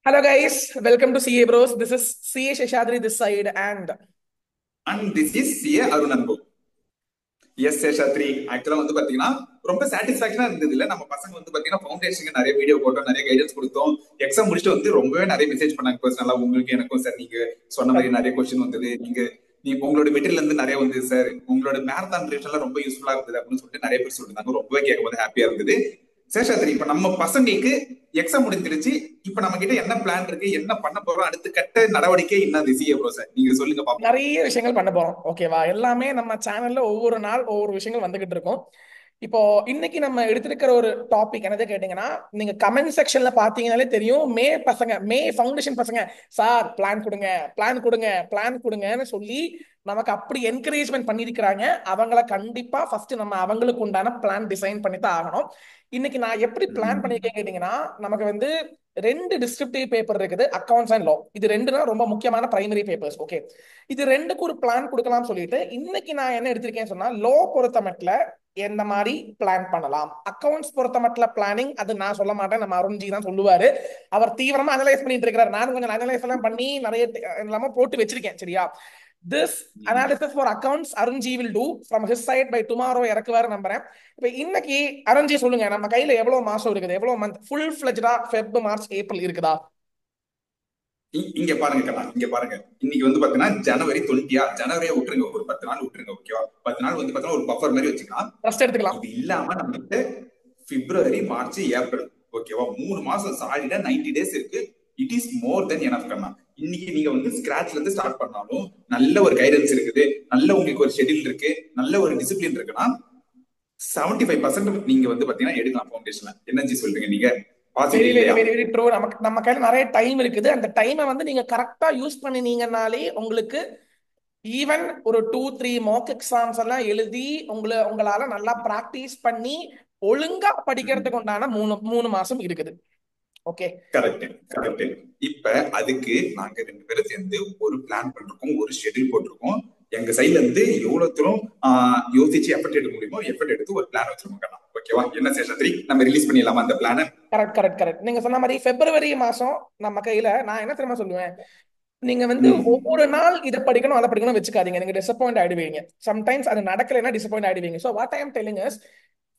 Hello guys, welcome to CA Bros. This is CA Sheshadri this side and And this is CA Arunanbu. S Seshadri ஆக்சுவலா பாத்தீங்கன்னா ரொம்ப சாட்டிஸ்பாக்சனா இருந்தது இல்ல. நம்ம பசங்க பாத்தீங்கன்னா ஃபவுண்டேஷனுக்கு நிறைய வீடியோ போட்டோம், நிறைய கைடன்ஸ் கொடுத்தோம். எக்ஸாம் முடிச்சுட்டு ரொம்பவே நிறைய மெசேஜ் பண்ணாங்க பர்சனலா. உங்களுக்கு எனக்கும் சார் நீங்க சொன்ன மாதிரி நிறைய கொஸ்டின் வந்தது. நீங்க உங்களோட மெட்டீரியல் நிறைய வந்தது சார். உங்களோட மேரத்தான் ரிவிஷன்லாம் ரொம்ப யூஸ்ஃபுல்லா இருந்தது அப்படின்னு சொல்லிட்டு நிறைய பேர் சொல்லிருந்தாங்க. ரொம்பவே கேட்கும்போது ஹாப்பியா இருந்தது. சேஷாத்ரி, இப்ப நம்ம பசங்களுக்கு எக்ஸாம் முடிஞ்சிருச்சு. இப்ப நம்ம கிட்ட என்ன பிளான் இருக்கு, என்ன பண்ண போறோம், அடுத்த கட்ட நடவடிக்கை என்ன சிஏ ப்ரோ சார் நீங்க சொல்லுங்க பாப்போம். நிறைய விஷயங்கள் பண்ண போறோம். ஓகேவா? எல்லாமே நம்ம சேனல்ல ஒவ்வொரு நாள் ஒவ்வொரு விஷயங்கள் வந்துகிட்டு இருக்கும். இப்போ இன்னைக்கு நம்ம எடுத்திருக்கிற ஒரு டாபிக் என்னது கேட்டீங்கன்னா, நீங்க கமெண்ட் செக்ஷன்ல பாத்தீங்கன்னாலே தெரியும். மே ஃபவுண்டேஷன் பசங்க சார் பிளான் கொடுங்க, பிளான் கொடுங்க, பிளான் கொடுங்கன்னு சொல்லி நமக்கு அப்படி என்கரேஜ்மெண்ட் பண்ணிருக்கிறாங்க. அவங்கள கண்டிப்பா ஃபர்ஸ்ட் நம்ம அவங்களுக்கு உண்டான பிளான் டிசைன் பண்ணி தான் ஆகணும். இன்னைக்கு நான் எப்படி பிளான் பண்ணிருக்கேன் கேட்டீங்கன்னா, நமக்கு ரெண்டு டிஸ்கிரிப்டிவ் பேப்பர் இருக்குது, அக்கவுண்ட்ஸ் அண்ட் லா. இது ரெண்டுனா ரொம்ப முக்கியமான பிரைமரி பேப்பர்ஸ். ஓகே, இது ரெண்டுக்கு ஒரு பிளான் கொடுக்கலாம் சொல்லிட்டு இன்னைக்கு நான் என்ன எடுத்திருக்கேன்னு சொன்னா, லோ பொறுத்த மட்டும் எந்த மாதிரி பிளான் பண்ணலாம், அக்கவுண்ட்ஸ் பொறுத்த மட்டும் பிளானிங் அது நான் சொல்ல மாட்டேன், நம்ம அருண்ஜி தான் சொல்லுவாரு. அவர் தீவிரமா அனலைஸ் பண்ணிட்டு இருக்கிறார். நானும் கொஞ்சம் அனலைஸ் எல்லாம் பண்ணி நிறைய எல்லாமே போட்டு வச்சிருக்கேன். சரியா? This analysis for accounts Arunji will do from his side by tomorrow இறக்குவாரு நம்புறேன். இப்ப இன்னைக்கு அரண்ஜி சொல்லுங்க, நம்ம கையில எவ்வளவு மாசம் இருக்குது, எவ்வளவு மந்த் ஃபுல் ஃபிளஜ்டா ஃபெப் மார்ச் ஏப்ரல் இருக்குதா? இங்க பாருங்க கண்ணா, இங்க பாருங்க. இன்னைக்கு பாத்தீங்கன்னா ஜனவரி 20. ஜனவரியை விட்டுருங்க, ஒரு 10 நாள் விட்டுருங்க. ஓகேவா? 10 நாள் பாத்தீங்கன்னா ஒரு பஃபர் மாதிரி வச்சுக்கலாம். ரெஸ்ட் எடுத்துக்கலாம். இது இல்லாம நம்ம கிட்ட பிப்ரவரி, மார்ச், ஏப்ரல், ஓகேவா, 3 மாசம் சாலிடா 90 டேஸ் இருக்கு. It is more then enough கண்ணா. இன்னைக்கு நீங்க ஸ்கிராச்ல இருந்து ஸ்டார்ட் பண்ணாலும் நல்ல ஒரு கைடன்ஸ் இருக்குது, நல்ல உங்களுக்கு ஒரு ஷெட்யூல் இருக்கு, நல்ல ஒரு டிசிப்ளின் இருக்குன்னா 75% நீங்க பாத்தீங்கன்னா எடுக்கலாம் ஃபவுண்டேஷன்ல. எனர்ஜி சொல்றீங்க நீங்க. வெரி பாசிட்டிவ் வெரி இல்லையா? Very very true. நம்ம கையில நிறைய டைம் இருக்குது. அந்த டைமை நீங்க கரெக்டா யூஸ் பண்ணினீங்கனாலே உங்களுக்கு ஈவன் ஒரு 2-3 மார்க் எக்ஸாம்ஸ் எல்லாம் எழுதி உங்களால நல்லா பிராக்டிஸ் பண்ணி ஒழுங்கா படிக்கிறதுக்கு உண்டான மூணு மூணு மாசம் இருக்குது. Okay, correct correct. இப்ப அதுக்கு நாங்க 2 பேரும் சேர்ந்து ஒரு பிளான் பண்ணிருக்கோம், ஒரு ஷெட்யூல் போட்டிருக்கோம். எங்க சைட்ல இருந்து எவ்வளவு தூரம் யோசிச்சு எஃபர்ட் எடுக்க முடியுமோ எஃபர்ட் எடுத்து ஒரு பிளான் வச்சிருக்கோம். ஓகேவா? என்ன சேஷாத்ரி, நம்ம ரிலீஸ் பண்ணிடலாமா அந்த பிளான? Correct correct correct. நீங்க சொன்ன மாதிரி பிப்ரவரி மாசம் நம்ம கையில, நான் என்ன தெரியுமா சொல்லுவேன், நீங்க ஒவ்வொரு நாள் இதை படிக்கணும் அதை படிக்கணும் வச்சுக்காதீங்க. நீங்க டிசப்பாயிண்ட் ஆயிடுவீங்க. சம்டைம்ஸ் அது நடக்கலைன்னா டிசப்பாயிண்ட் ஆயிடுவீங்க. So what I am telling is,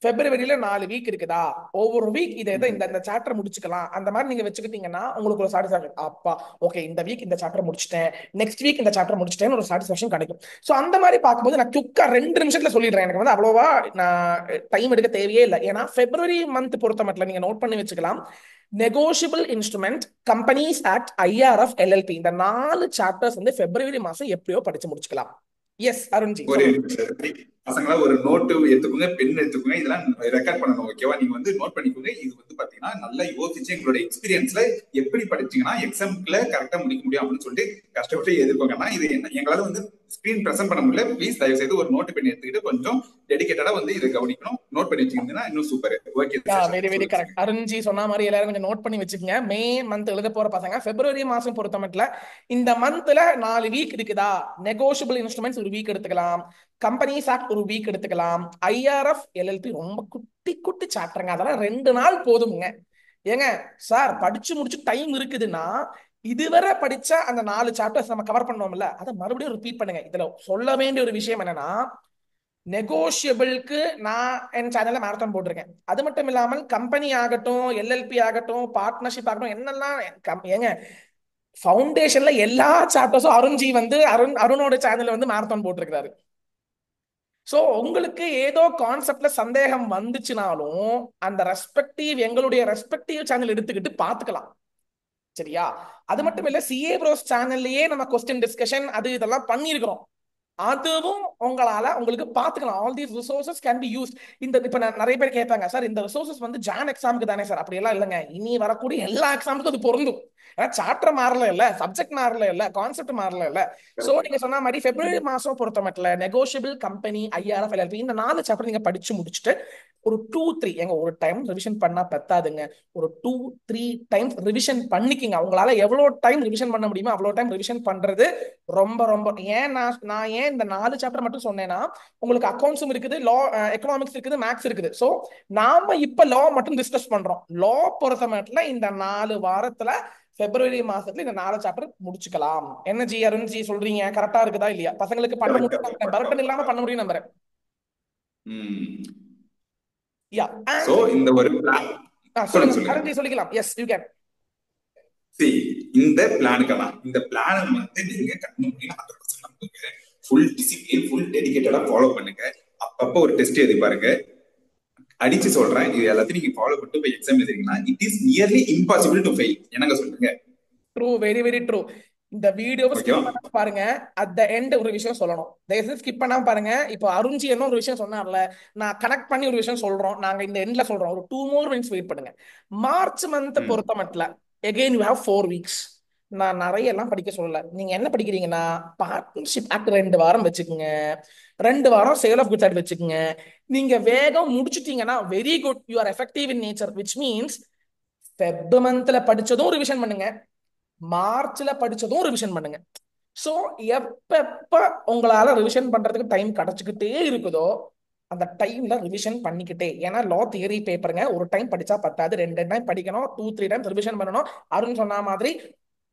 பிப்ரவரியில 4 வீக் இருக்குதா, ஒவ்வொரு வீக் இதை இந்த சாப்டர் முடிச்சுக்கலாம். அந்த மாதிரி நீங்க வச்சுக்கிட்டீங்கன்னா உங்களுக்கு ஒரு சாட்டிஸ்பாக்சன். அப்பா ஓகே, இந்த வீக் இந்த சாப்டர் முடிச்சிட்டேன், நெக்ஸ்ட் வீக் இந்த சாப்டர் முடிச்சிட்டேன்னு ஒரு சாட்டிஸ்பாக்சன் கிடைக்கும். ஸோ அந்த மாதிரி பார்க்கும்போது நான் குயிக்கா 2 நிமிஷத்துல சொல்லிடுறேன். எனக்கு அவ்வளோவா நான் டைம் எடுக்க தேவையே இல்லை. ஏன்னா பிப்ரவரி மந்த் பொறுத்த மட்டும் நீங்க நோட் பண்ணி வச்சுக்கலாம். Negotiable instrument, companies act, IRF, LLB, இந்த 4 சாப்டர்ஸ் பிப்ரவரி மாசம் எப்படியோ படிச்சு முடிச்சுக்கலாம். எஸ் அருண்ஜி ஒரு சொல்லுங்க. பசங்களா ஒரு நோட்டு எடுத்துக்கோங்க, பென் எடுத்துக்கோங்க. இதெல்லாம் ரெக்கார்ட் பண்ணணும். ஓகேவா? நீங்க நோட் பண்ணிக்கோங்க. இது பாத்தீங்கன்னா நல்லா யோசிச்சு எங்களோட எக்ஸ்பீரியன்ஸ்ல எப்படி படிச்சீங்கன்னா எக்ஸாம்ல கரெக்டா முடிக்க முடியும் அப்படின்னு சொல்லிட்டு கஷ்டப்பட்டு எதிர்க்கோங்கன்னா, இது என்ன எங்களால ஸ்கிரீன் பிரசன்ட் பண்ண முடியல. ப்ளீஸ் தயவு செய்து ஒரு நோட்டு பென் எடுத்துக்கிட்டு கொஞ்சம் டெடிகேட்டடா இதை கவனிக்கணும். நோட் பண்ணி வச்சுக்கிட்டீங்கன்னா இன்னும் super. Okay, very very correct. Arunji சொன்ன மாதிரி எல்லாரும் கொஞ்சம் நோட் பண்ணி வச்சுக்கோங்க. மே மந்த் எழுத போற பசங்க பிப்ரவரி மாசம் பொறுத்த மட்டும் இந்த மந்த்ல 4 வீக் இருக்குதா, நெகோஷியபிள் இன்ஸ்ட்ருமெண்ட்ஸ் ஒரு வீக் எடுத்துக்கலாம், கம்பெனிஸ் ஆக்ட் ஒரு வீக் எடுத்துக்கலாம், ஐஆர்எஃப், எல்எல்பி ரொம்ப குட்டி குட்டி சாப்டருங்க, அதெல்லாம் 2 நாள் போதுங்க. ஏங்க சார், படிச்சு முடிச்சு டைம் இருக்குதுன்னா இதுவரை படிச்ச அந்த 4 சாப்டர்ஸ் நம்ம கவர் பண்ணோம்ல, அதை மறுபடியும் ரிப்பீட் பண்ணுங்க. இதுல சொல்ல வேண்டிய ஒரு விஷயம் என்னன்னா, நெகோஷியபிளுக்கு நான் என் சேனல்ல மேரத்தான் போட்டிருக்கேன். அது மட்டும் இல்லாமல் கம்பெனி ஆகட்டும், எல்எல்பி ஆகட்டும், பார்ட்னர்ஷிப் ஆகட்டும், என்னெல்லாம் ஏங்க ஃபவுண்டேஷன்ல எல்லா சாப்டர்ஸும் அருண்ஜி அருணோட சேனல்ல மேரத்தான் போட்டிருக்கிறாரு. சோ உங்களுக்கு ஏதோ கான்செப்ட்ல சந்தேகம் வந்துச்சுனாலும் அந்த எங்களுடைய ரெஸ்பெக்டிவ் சேனல் எடுத்துக்கிட்டு பாத்துக்கலாம். சரியா? அது மட்டும் இல்ல, சிஏ ப்ரோஸ் சேனல்லயே நம்ம கொஸ்டின் டிஸ்கஷன் அது இதெல்லாம் பண்ணிருக்கிறோம். அதுவும் உங்களுக்கு பாத்துக்கலாம். All these resources can be used. இப்ப நிறைய பேர் கேட்பாங்க, சார் இந்த ரிசோர்சஸ் ஜான் எக்ஸாமுக்கு தானே சார்? அப்படி எல்லாம் இல்லைங்க, இனி வரக்கூடிய எல்லா எக்ஸாமுக்கும் அது பொருந்தும். சாப்டர் மாறல இல்ல, சப்ஜெக்ட் மாறல இல்ல, கான்செப்ட் மாறல இல்ல. சோ நீங்க சொன்ன மாதிரி பிப்ரவரி மாசம் பொறுத்த மட்டும் நெகோஷியபிள், கம்பெனி, ஐஆர்எஃப், எல்எல்பி, இந்த 4 சாப்டர் நீங்க படிச்சு முடிச்சுட்டு ஒரு 2-3 ஒரு டைம் ரிவிஷன் பண்ணா பத்தாதுங்க. ஒரு 2-3 டைம்ஸ் ரிவிஷன் பண்ணிக்கிங்க. உங்களால எவ்வளவு டைம் ரிவிஷன் பண்ண முடியுமோ அவ்வளவு டைம் ரிவிஷன் பண்றது ரொம்ப ரொம்ப. நான் ஏன் இந்த 4 சாப்டர் மட்டும் சொன்னேன்னா, உங்களுக்கு அக்கவுண்ட்ஸும் இருக்குது, லா, எக்கனாமிக்ஸ் இருக்குது, மேக்ஸ் இருக்குது. சோ நாம இப்ப லா மட்டும் டிஸ்கஸ் பண்றோம். லா பொறுத்த மட்டும் இந்த 4 வாரத்துல பிப்ரவரி மாசத்துல இந்த 4 சாப்டர் முடிச்சுக்கலாம். என்ன ஜி அருண் ஜி சொல்றீங்க, கரெக்டா இருக்குதா இல்லையா? பசங்களுக்கு பண்ண கரெக்டா முடியும் நம்புறேன், பக்கா பர்டன் இல்லாம பக்கா. பண்ண முடியும் நம்புறேன். யா சோ அண்ட் இந்த ஒரு பிளான். சொல்லுங்க சொல்லுங்க சொல்லுங்க. அருண் ஜி, சொல்லிக்கலாம். Yes you can. சரி, இந்த பிளானுக்கான இந்த பிளான் வந்து நீங்க கண்டிப்பா 100% நம்புங்க. ஃபுல் டிசிப்ளின், ஃபுல் டெடிகேட்டடா ஃபாலோ பண்ணுங்க. அப்பப்போ ஒரு டெஸ்ட் எழுதி பாருங்க. அடிச்சு சொல்றேன், இது எல்லாத்தையும் நீங்க ஃபாலோ பண்ணிட்டு போய் எக்ஸாம் எழுதுறீங்கன்னா it is nearly impossible to fail. என்னங்க சொல்றீங்க? True, very very true. இந்த வீடியோவை ஓகேவா? ஸ்கிப் பண்ணாம பாருங்க. அட் த எண்ட் ஒரு விஷயம் சொல்லணும், தயவுசெய்து ஸ்கிப் பண்ணாம பாருங்க. இப்போ அருண்ஜி என்ன ஒரு விஷயம் சொன்னார்ல, நான் கனெக்ட் பண்ணி ஒரு விஷயம் சொல்றோம், நாங்க இந்த எண்ட்ல சொல்றோம். ஒரு 2 more minutes வெயிட் பண்ணுங்க. மார்ச் மந்த் ம். பொறுத்த மட்டும் எகெயின் யூ ஹேவ் 4 weeks. நான் நிறைய எல்லாம் படிக்க சொல்லல. நீங்க என்ன படிக்கிறீங்கன்னா, பார்ட்னர்ஷிப் ஆக்ட் 2 வாரம் வச்சுக்கோங்க, 2 வாரம் சேல் ஆஃப் குட்ஸ் ஆக்ட் வச்சுக்கோங்க. நீங்க வேகம் முடிச்சிட்டீங்கன்னா very good, you are effective in nature, which means Feb மந்த்ல படிச்சதும் ரிவிஷன் பண்ணுங்க, மார்ச்ல படிச்சதும் ரிவிஷன் பண்ணுங்க. சோ எப்ப உங்களால ரிவிஷன் பண்றதுக்கு டைம் கிடைச்சுக்கிட்டே இருக்குதோ அந்த டைம்ல ரிவிஷன் பண்ணிக்கிட்டே. ஏன்னா லா தியரி பேப்பருங்க, ஒரு டைம் படிச்சா பத்தாது, 2 டைம் படிக்கணும், 2 3 டைம்ஸ் ரிவிஷன் பண்ணணும். அருண் சொன்ன மாதிரி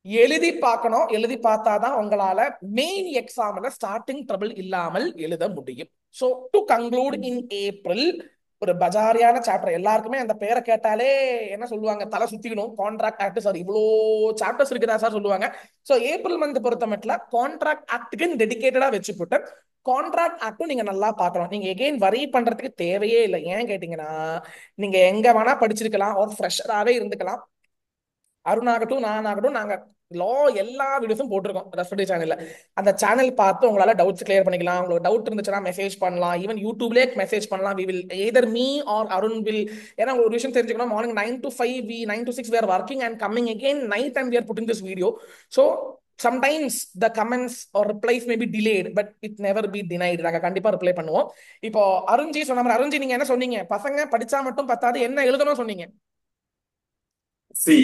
எழுதி பார்க்கணும். எழுதி பார்த்தாதான் உங்களால மெயின் எக்ஸாம்ல ஸ்டார்டிங் ட்ரபிள் இல்லாமல் எழுத முடியும். So to conclude in April, ஒரு பஜாரியான சாப்டர். எல்லாருக்குமே அந்த பேரை கேட்டாலே என்ன சொல்லுவாங்க, தலை சுத்திக்கணும். கான்ட்ராக்ட் ஆக்ட் சார், இவ்வளோ சாப்டர்ஸ் இருக்குதா சார் சொல்லுவாங்க. ஸோ ஏப்ரல் மந்த் பொறுத்த மட்டும் கான்ட்ராக்ட் ஆக்டுக்கு டெடிகேட்டடா வச்சு போட்டு கான்ட்ராக்ட் ஆக்டும் நீங்க நல்லா பார்க்கணும். நீங்க எகெயின் வரி பண்றதுக்கு தேவையே இல்லை. ஏன் கேட்டீங்கன்னா, நீங்க எங்க வேணா படிச்சிருக்கலாம், ஒரு ஃப்ரெஷராகவே இருந்துக்கலாம். அருண் ஆகட்டும், நான் ஆகட்டும், நாங்க லா எல்லா வீடியோஸும் போட்டிருக்கோம் ரெஸ்பெக்டிவ் சேனல்ல. அந்த சேனல் பார்த்து உங்களால டவுட்ஸ் கிளியர் பண்ணிக்கலாம். உங்களுக்கு டவுட் இருந்துச்சுன்னா மெசேஜ் பண்ணலாம், ஈவன் யூடியூப்லேயே மெசேஜ் பண்ணலாம். We will either me or Arun will. ஏன்னா ஒரு விஷயம் தெரிஞ்சுக்கணும், morning 9 to 5 9 to 6 we are working and coming again night and we are putting this video. So sometimes the comments or replies may be delayed but it never be denied. நாங்க கண்டிப்பா reply பண்ணுவோம். இப்போ அருண்ஜி சொன்ன மாதிரி, அருண்ஜி நீங்க என்ன சொன்னீங்க, பசங்க படிச்சா மட்டும் பத்தாது, என்ன எழுதணும் சொன்னீங்க? சி,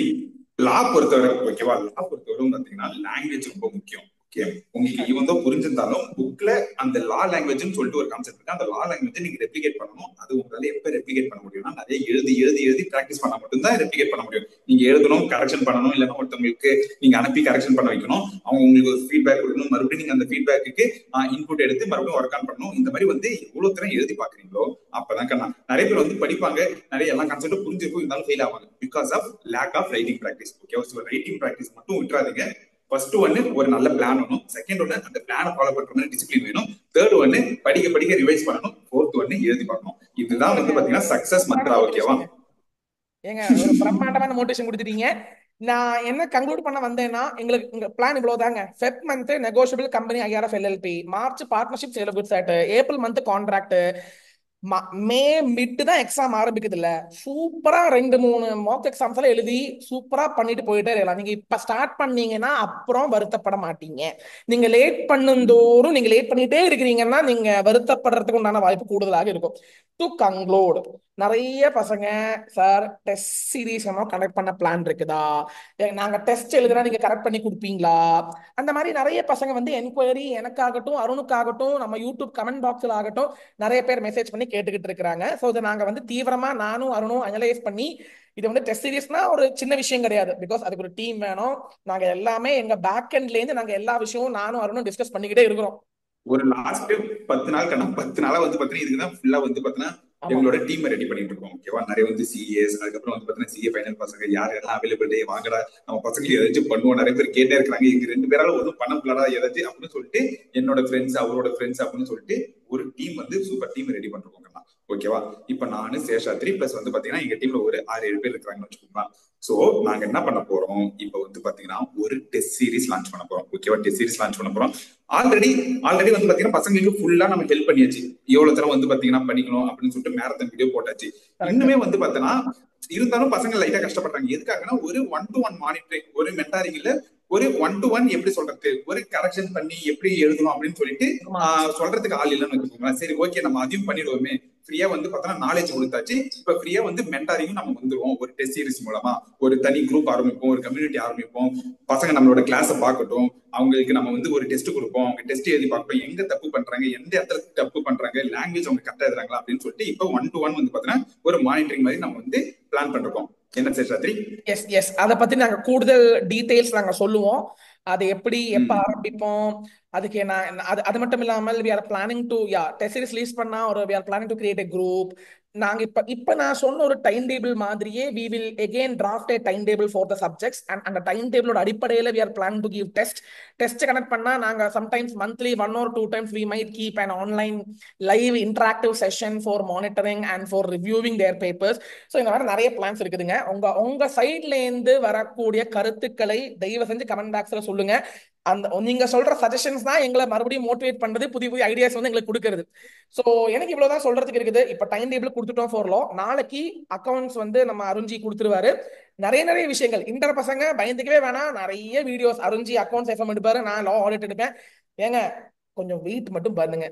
லா பொறுத்தவரை ஓகேவா, லா பொறுத்தவரை பாத்தீங்கன்னா லாங்குவேஜ் ரொம்ப முக்கியம். ஓகே, உங்களுக்கு ஈவன் தான் புரிஞ்சிருந்தாலும் புக்ல அந்த லா லாங்குவேஜ்னு சொல்லிட்டு ஒரு கான்செப்ட் இருக்கு. அந்த லா லாங்குவேஜ் நீங்க ரெப்ளிகேட் பண்ணணும். அது உங்களால எப்ப ரெப்ளிகேட் பண்ண முடியும்னா நிறைய எழுதி எழுதி எழுதி பிராக்டிஸ் பண்ணா மட்டும்தான் ரெப்ளிகேட் பண்ண முடியும். நீங்க எழுதணும், கரெக்ஷன் பண்ணணும், இல்லைன்னா ஒருத்தவங்களுக்கு நீங்க அனுப்பி கரெக்ஷன் பண்ண வைக்கணும், அவங்க உங்களுக்கு ஒரு ஃபீட்பேக் கொடுக்கணும், மறுபடியும் நீங்க அந்த ஃபீட்பேக்கு இன்புட் எடுத்து மறுபடியும் ஒர்க் ஆன் பண்ணணும். இந்த மாதிரி வந்து எவ்வளவு தரம் எழுதி பாக்குறீங்களோ அப்பதான் கண்ணா. நிறைய பேர் வந்து படிப்பாங்க, நிறைய எல்லா கான்செப்டும் புரிஞ்சிருக்கும், இருந்தாலும் ஃபெயில் ஆவாங்க because of lack of writing practice. Okay, so writing practice மட்டும் விட்டுறாதீங்க. ஃபர்ஸ்ட் ஒன்னு ஒரு நல்ல பிளான் வேணும், செகண்ட் ஒன்னு அந்த பிளானை ஃபாலோ பண்ற மாதிரி டிசிப்ளின் வேணும், தேர்ட் ஒன்னு படிக்க படிக்க ரிவைஸ் பண்ணணும், ஃபோர்த் ஒன்னு எழுதி பார்க்கணும். இதுதான் வந்து சூப்பருங்க, பாத்தீங்கன்னா சக்சஸ் மந்த்ரா. ஓகேவா? மோட்டிவேஷன். ஏங்க ஒரு பிரம்மாண்டமான மோட்டிவேஷன் கொடுத்துட்டீங்க. நான் என்ன கன்க்ளூட் பண்ண வந்தேன்னா, எங்களுக்கு இங்க பிளான் இவ்வளவுதாங்க. Feb month negotiable company IRF LLP, March partnership sale of goods act, April month contract, May mid தான் எக்ஸாம் ஆரம்பிக்குது இல்ல. சூப்பரா 2 3 மார்க் எக்ஸாம்ஸ் எல்லாம் எழுதி சூப்பரா பண்ணிட்டு போயிட்டே இருக்கலாம். நீங்க இப்ப ஸ்டார்ட் பண்ணீங்கன்னா அப்புறம் வருத்தப்பட மாட்டீங்க. நீங்க லேட் பண்ணுந்தோறும் நீங்க லேட் பண்ணிட்டே இருக்கிறீங்கன்னா நீங்க வருத்தப்படுறதுக்கு உண்டான வாய்ப்பு கூடுதலாக இருக்கும். டு கன்க்ளூட், நிறைய பசங்க சார் டெஸ்ட் சீரீஸ் கனெக்ட் பண்ண பிளான் இருக்குதா, நாங்க டெஸ்ட் எழுதுனா நீங்க கரெக்ட் பண்ணி கொடுப்பீங்களா, அந்த மாதிரி நிறைய பசங்க வந்து என்கொயரி எனக்காகட்டும் அருணுக்காகட்டும் நம்ம யூடியூப் கமெண்ட் பாக்ஸ்ல ஆகட்டும் நிறைய பேர் மெசேஜ் பண்ணி கேட்டுக்கிட்டு இருக்கிறாங்க. ஸோ இதை நாங்க வந்து தீவிரமா நானும் அருணும் அனலைஸ் பண்ணி, இது வந்து டெஸ்ட் சீரிஸ்னா ஒரு சின்ன விஷயம் கிடையாது, பிகாஸ் அதுக்கு ஒரு டீம் வேணும். நாங்க எல்லாமே எங்க பேக் எண்ட்ல இருந்து நாங்க எல்லா விஷயமும் நானும் அருணும் டிஸ்கஸ் பண்ணிக்கிட்டே இருக்கிறோம். ஒரு லாஸ்ட் 10 நாள் கண்ணா, 10 நாளா வந்து பாத்தீங்கன்னா இதுக்குதான் ஃபுல்லா வந்து பாத்தீங்கன்னா ஆமா, எங்களோட டீம் ரெடி பண்ணிட்டு இருக்கோம். ஓகேவா? நிறைய வந்து சிஏஎஸ், அதுக்கப்புறம் வந்து பாத்தீங்கன்னா சிஏ ஃபைனல் பசங்க யார் யாரெல்லாம் அவைலபிலிட்டி வாங்கடா, நம்ம பசங்க ஏதாச்சும் பண்ணுவோம். நிறைய பேர் கேட்டே இருக்கிறாங்க, எங்க 2 பேரால ஒன்றும் பண்ண முடியலடா ஏதாச்சும் அப்படின்னு சொல்லிட்டு என்னோட ஃப்ரெண்ட்ஸ் அவரோட ஃப்ரெண்ட்ஸ் அப்படின்னு சொல்லிட்டு ஒரு டீம் வந்து சூப்பர் டீம் ரெடி பண்றோம். ஓகேவா? இப்ப நானு சேஷாத்ரி பிளஸ் வந்து பாத்தீங்கன்னா எங்க டீம்ல ஒரு 6 7 பேர் இருக்கிறாங்கன்னு வச்சுக்கோங்களா. சோ நாங்க என்ன பண்ண போறோம், இப்ப வந்து பாத்தீங்கன்னா ஒரு டெஸ்ட் சீரிஸ் லான்ச் பண்ண போறோம். ஓகேவா? டெஸ்ட் சீரிஸ் லான்ச் பண்ண போறோம். ஆல்ரெடி ஆல்ரெடி வந்து பாத்தீங்கன்னா பசங்களுக்கு ஃபுல்லா நம்ம ஹெல்ப் பண்ணியாச்சு, எவ்வளவு தரம் வந்து பாத்தீங்கன்னா பண்ணிக்கணும் அப்படின்னு சொல்லிட்டு மேரத்தான் வீடியோ போட்டாச்சு. கரெக்ட். இன்னுமே வந்து பாத்தீங்கன்னா இருந்தாலும் பசங்க லைட்டா கஷ்டப்படுறாங்க. எதுக்காகனா ஒரு 1-to-1 மானிட்டரிங், ஒரு மென்டாரிங் இல்ல, ஒரு 1-to-1 எப்படி சொல்றது, ஒரு கரெக்ஷன் பண்ணி எப்படி எழுதணும் அப்படின்னு சொல்லிட்டு ஆமா, சொல்றதுக்கு ஆள் இல்லைன்னு வச்சுக்கோங்களேன். சரி ஓகே, நம்ம அதையும் பண்ணிடுவோமே, ஃப்ரீயா வந்து பார்த்தோம்னா நாலேஜ் கொடுத்தாச்சு, இப்ப ஃப்ரீயா வந்து மென்டாரிங்கும் நம்ம வந்துருவோம். ஒரு டெஸ்ட் சீரிஸ் மூலமா ஒரு தனி குரூப் ஆரம்பிப்போம், ஒரு கம்யூனிட்டி ஆரம்பிப்போம், பசங்க நம்மளோட கிளாஸை பார்க்கட்டும், அவங்களுக்கு நம்ம வந்து ஒரு டெஸ்ட் கொடுப்போம், அவங்க டெஸ்ட் எழுதி பார்ப்போம், எங்க தப்பு பண்றாங்க, எந்த இடத்துல தப்பு பண்றாங்க, லாங்குவேஜ் அவங்க கரெக்டா எழுதுறாங்களா அப்படின்னு சொல்லிட்டு இப்ப 1-to-1 வந்து பாத்தீங்கன்னா ஒரு மானிட்டரிங் மாதிரி நம்ம வந்து பிளான் பண்ணிருக்கோம். என்ன சேஷாத்ரி? எஸ் எஸ் அதை பத்தி நாங்க கூடுதல் டீடைல்ஸ் நாங்க சொல்லுவோம். அது எப்படி எப்ப ம். ஆரம்பிப்போம், அதுக்கு நான் அது அது மட்டும் இல்லாமல் we are planning to test series release பண்ணா ஒரு we are planning to create a group. நாங்க இப்ப இப்ப நான் சொன்ன ஒரு டைம் டேபிள் மாதிரியே we will again draft a time table for the subjects and அந்த டைம் டேபிளோட அடிப்படையில we are planning to give test connect பண்ணா நாங்க sometimes monthly 1 or 2 times we might keep an online live interactive session for monitoring and for reviewing their papers. So இந்த மாதிரி நிறைய plans இருக்குதுங்க. உங்க உங்க சைட்ல இருந்து வரக்கூடிய கருத்துக்களை தயவு செஞ்சு கமெண்ட் பாக்ஸ்ல சொல்லுங்க. அந்த நீங்க சொல்ற சஜஷன்ஸ் தான் எங்களை மறுபடியும் மோட்டிவேட் பண்றது, புதிய புதிய ஐடியாஸ் வந்து எங்களுக்கு கொடுக்கறது. ஸோ எனக்கு இவ்வளவுதான் சொல்றதுக்கு இருக்குது. இப்ப டைம் டேபிள் கொடுத்துட்டோம் ஃபார் லா. நாளைக்கு அக்கௌண்ட்ஸ் வந்து நம்ம அருஞ்சி கொடுத்துருவாரு. நிறைய நிறைய விஷயங்கள் இன்டர் பசங்க பயந்துக்கவே வேணாம். நிறைய வீடியோஸ் அருஞ்சி அக்கௌண்ட்ஸ் எஃப்எம் எடுப்பாரு, நான் லா ஆடிட் எடுப்பேன். ஏங்க கொஞ்சம் வெயிட் மட்டும் பண்ணுங்க.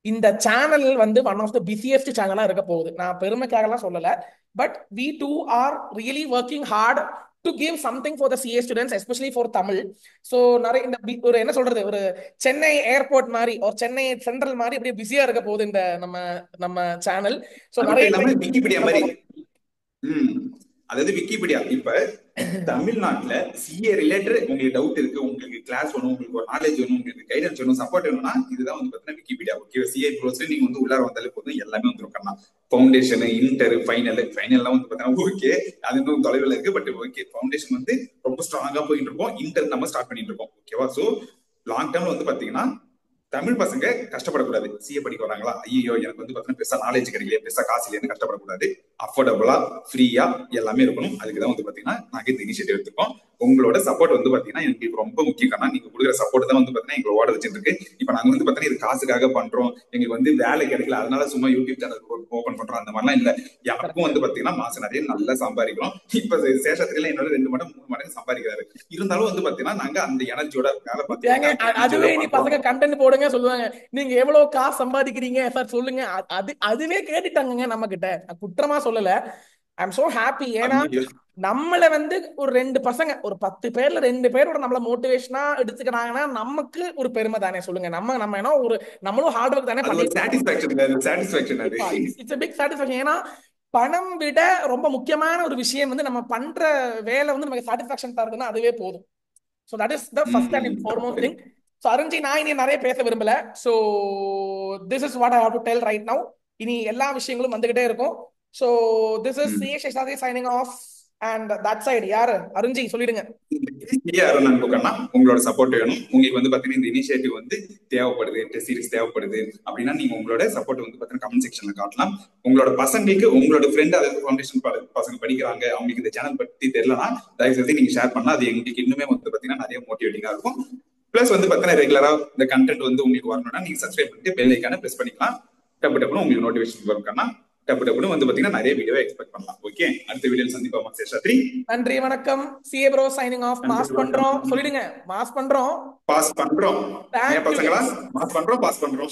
இந்த சேனல் வந்து ஒன் ஆஃப் த பிஸியஸ்ட் சேனலா இருக்க போகுது. நான் பெருமைக்காகலாம் சொல்லல, but we too are really working hard to give something for the CA students especially for Tamil. So நிறைய இந்த ஒரு என்ன சொல்றது, ஒரு சென்னை ஏர்போர்ட் மாதிரி ஒரு சென்னை சென்ட்ரல் மாதிரி அப்படியே பிஸியா இருக்க போகுது இந்த நம்ம நம்ம சேனல். ஸோ அது மட்டும் நிறைய இல்லாம விக்கிபீடியா மாதிரி. ம். அதாவது விக்கிபீடியா இப்ப தமிழ்நாட்டுல சிஏ ரிலேட்டட் உங்களுக்கு டவுட் இருக்கு, உங்களுக்கு கிளாஸ் வேணும், உங்களுக்கு ஒரு நாலேஜ் வேணும், உங்களுக்கு கைடன்ஸ் வேணும், சப்போர்ட் வேணும்னா இதுதான் வந்து பாத்தீங்கன்னா விக்கிபீடியா. ஓகே, சிஏ ப்ரோஸ்ல நீங்க வந்து உள்ளார வந்தாலே போதும், எல்லாமே வந்துருக்கா. ஃபவுண்டேஷன், இன்டர், ஃபைனல்லாம் வந்து பாத்தீங்கன்னா ஓகே, அது இன்னும் தொலைவில் இருக்கு. பட் ஓகே, ஃபவுண்டேஷன் வந்து ரொம்ப ஸ்ட்ராங்கா போயிட்டு இருக்கோம், இன்டர் நம்ம ஸ்டார்ட் பண்ணிட்டு இருக்கோம். ஓகேவா? சோ லாங் டர்ம்ல வந்து பாத்தீங்கன்னா தமிழ் பசங்க கஷ்டப்படக்கூடாது. சிஏ படிக்க வராங்களா, ஐயோ எனக்கு வந்து பாத்தீங்கன்னா பெருசா நாலேஜ் கிடைக்கல, பெருசா காசு இல்லைன்னு கஷ்டப்படக்கூடாது. அஃபோர்டபுளா ஃப்ரீயா எல்லாமே இருக்கணும். அதுக்குதான் வந்து பாத்தீங்கன்னா நாங்க இந்த இனிஷியேட்டிவ் எடுத்துக்கோம். உங்களோட சப்போர்ட் வந்து பாத்தீங்கன்னா எனக்கு ரொம்ப முக்கியம். காரணம் நீங்க கொடுக்குற சப்போர்ட் தான் வந்து பாத்தீங்கன்னா எங்களை ஓட வச்சுட்டு இருக்கு. இப்ப நாங்க வந்து பாத்தீங்கன்னா இது காசுக்காக பண்றோம், எங்களுக்கு வந்து வேலை கிடைக்கல அதனால சும்மா யூடியூப் சேனல் ஓபன் பண்றோம் அந்த மாதிரிலாம் இல்ல. எனக்கும் வந்து பாத்தீங்கன்னா மாசம் நிறைய நல்லா சம்பாதிக்கிறோம். இப்ப சேஷத்துல என்னோட 2 மடங்கு 3 மடங்கு சம்பாதிக்கிறாரு. இருந்தாலும் வந்து பாத்தீங்கன்னா நாங்க அந்த எனர்ஜியோட வேலை பார்த்து அதுவே நீ பசங்க கண்டென்ட் போடுங்க சொல்லுவாங்க, நீங்க எவ்வளவு காசு சம்பாதிக்கிறீங்க சார் சொல்லுங்க. அதுவே கேட்டுட்டாங்க நம்ம கிட்ட, குற்றமா சொல்லல. I am so happy. ஏன்னா நம்மள வந்து ஒரு 2 பசங்க, ஒரு 10 பேர்ல 2 பேரோட நம்மள மோட்டிவேஷனா எடுத்துக்கிறாங்கன்னா நமக்கு ஒரு பெருமை தானே சொல்லுங்க. நம்ம நம்ம என்ன ஒரு நம்மளும் ஹார்ட் ஒர்க் தானே சாட்டிஸ்பாக்சன். அது இட்ஸ் a big satisfaction. ஏன்னா பணம் விட ரொம்ப முக்கியமான ஒரு விஷயம் வந்து நம்ம பண்ற வேலை வந்து நமக்கு சாட்டிஸ்பாக்சன் தருதுன்னா அதுவே போதும். So that is the first and foremost thing. So Arunji, நான் இனி நிறைய பேச விரும்பல. So this is what I have to tell right now. இனி எல்லா விஷயங்களும் வந்துகிட்டே இருக்கும். So this is C Seshadri signing off. And that side யாரு அருஞ்சி சொல்லிடுங்க. உங்களோட சப்போர்ட் வேணும். உங்களுக்கு வந்து பாத்தீங்கன்னா இந்த இனிஷியேட்டிவ் வந்து தேவைப்படுது, டெஸ்ட் சீரிஸ் தேவைப்படுது அப்படின்னா நீங்க உங்களோட சப்போர்ட் வந்து பாத்தீங்கன்னா கமெண்ட் செக்ஷன்ல காட்டலாம். உங்களோட பசங்களுக்கு, உங்களோட ஃப்ரெண்ட் அதாவது ஃபவுண்டேஷன் பசங்க படிக்கிறாங்க, அவங்களுக்கு இந்த சேனல் பத்தி தெரியலனா தயவு செய்து நீங்க ஷேர் பண்ணா அது எங்களுக்கு இன்னுமே வந்து பாத்தீங்கன்னா நிறைய மோட்டிவேட்டிங்கா இருக்கும். பிளஸ் வந்து பாத்தீங்கன்னா ரெகுலரா இந்த கண்டென்ட் வந்து உங்களுக்கு வரணும்னா நீங்க சப்ஸ்கிரைப் பண்ணிட்டு பெல் ஐக்கான பிரஸ் பண்ணிக்கலாம். டப்பு டப்புன்னு உங்களுக்கு நோட்டிபிகேஷன் வரும்னா டப்பு டப்புன்னு வந்து பாத்தீங்கன்னா நிறைய வீடியோவை எக்ஸ்பெக்ட் பண்ணலாம். ஓகே, அடுத்த வீடியோல சந்திப்போம். சேஷாத்ரி நன்றி, வணக்கம். CA bro signing off. Mass பண்றோம் சொல்லிடுங்க. மாஸ் பண்றோம், பாஸ் பண்றோம். தேங்க்யூ. பசங்களா மாஸ் பண்றோம், பாஸ் பண்றோம்.